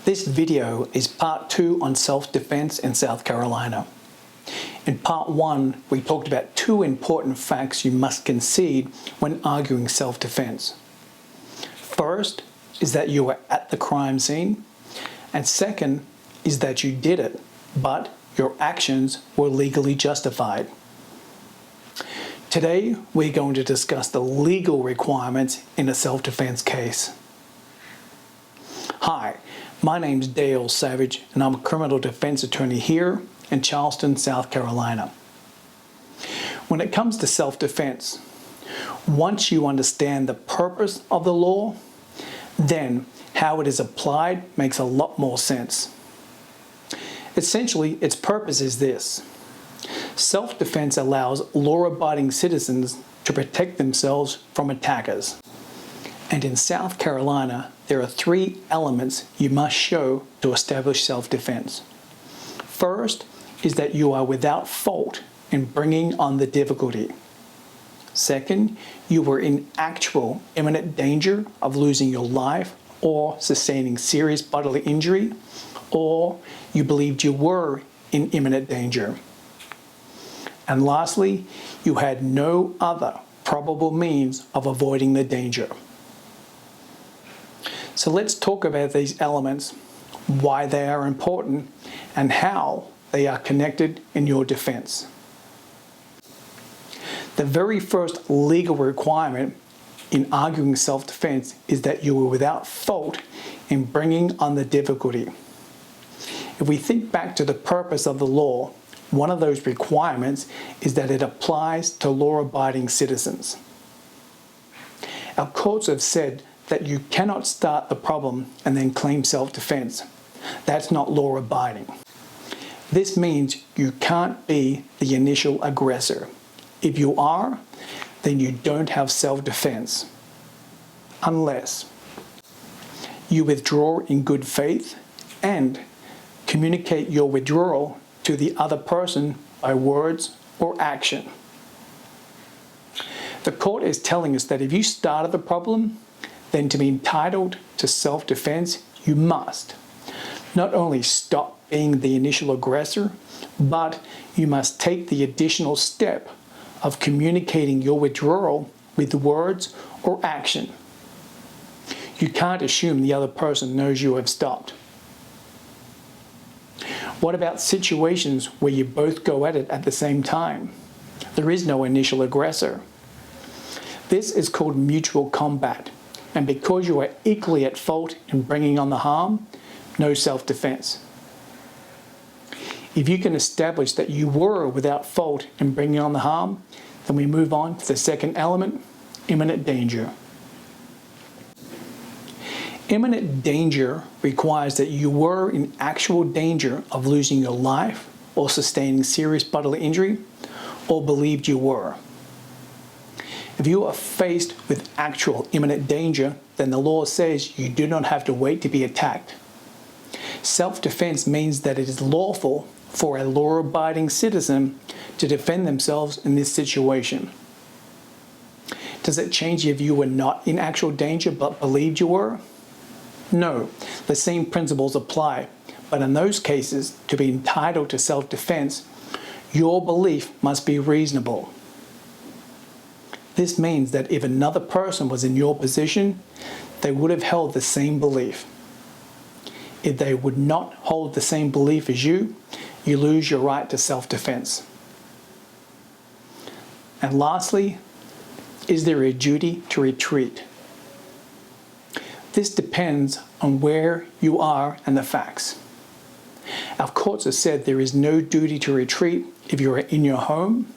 This video is part 2 on self-defense in South Carolina. In part 1, we talked about 2 important facts you must concede when arguing self-defense. First is that you were at the crime scene, and second is that you did it, but your actions were legally justified. Today, we're going to discuss the legal requirements in a self-defense case. Hi, my name's Dale Savage, and I'm a criminal defense attorney here in Charleston, South Carolina. When it comes to self-defense, once you understand the purpose of the law, then how it is applied makes a lot more sense. Essentially, its purpose is this. Self-defense allows law-abiding citizens to protect themselves from attackers. And in South Carolina, there are 3 elements you must show to establish self-defense. First is that you are without fault in bringing on the difficulty. Second, you were in actual imminent danger of losing your life or sustaining serious bodily injury, or you believed you were in imminent danger. And lastly, you had no other probable means of avoiding the danger. So let's talk about these elements, why they are important, and how they are connected in your defense. The very first legal requirement in arguing self-defense is that you were without fault in bringing on the difficulty. If we think back to the purpose of the law, one of those requirements is that it applies to law-abiding citizens. Our courts have said that you cannot start the problem and then claim self-defense. That's not law-abiding. This means you can't be the initial aggressor. If you are, then you don't have self-defense. Unless you withdraw in good faith and communicate your withdrawal to the other person by words or action. The court is telling us that if you started the problem, then to be entitled to self-defense, you must not only stop being the initial aggressor, but you must take the additional step of communicating your withdrawal with words or action. You can't assume the other person knows you have stopped. What about situations where you both go at it at the same time? There is no initial aggressor. This is called mutual combat. And because you are equally at fault in bringing on the harm, no self-defense. If you can establish that you were without fault in bringing on the harm, then we move on to the second element, imminent danger. Imminent danger requires that you were in actual danger of losing your life or sustaining serious bodily injury, or believed you were. If you are faced with actual imminent danger, then the law says you do not have to wait to be attacked. Self-defense means that it is lawful for a law-abiding citizen to defend themselves in this situation. Does it change if you were not in actual danger but believed you were? No, the same principles apply, but in those cases, to be entitled to self-defense, your belief must be reasonable. This means that if another person was in your position, they would have held the same belief. If they would not hold the same belief as you, you lose your right to self-defense. And lastly, is there a duty to retreat? This depends on where you are and the facts. Our courts have said there is no duty to retreat if you are in your home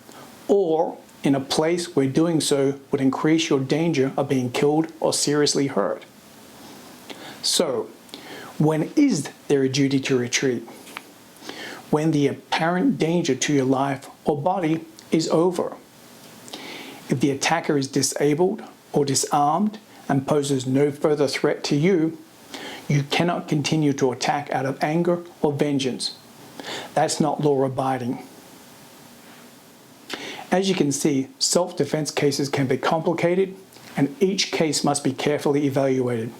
or in a place where doing so would increase your danger of being killed or seriously hurt. So, when is there a duty to retreat? When the apparent danger to your life or body is over. If the attacker is disabled or disarmed and poses no further threat to you, you cannot continue to attack out of anger or vengeance. That's not law-abiding. As you can see, self-defense cases can be complicated, and each case must be carefully evaluated.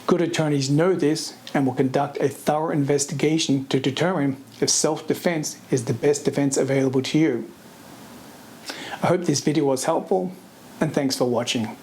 Good attorneys know this and will conduct a thorough investigation to determine if self-defense is the best defense available to you. I hope this video was helpful, and thanks for watching.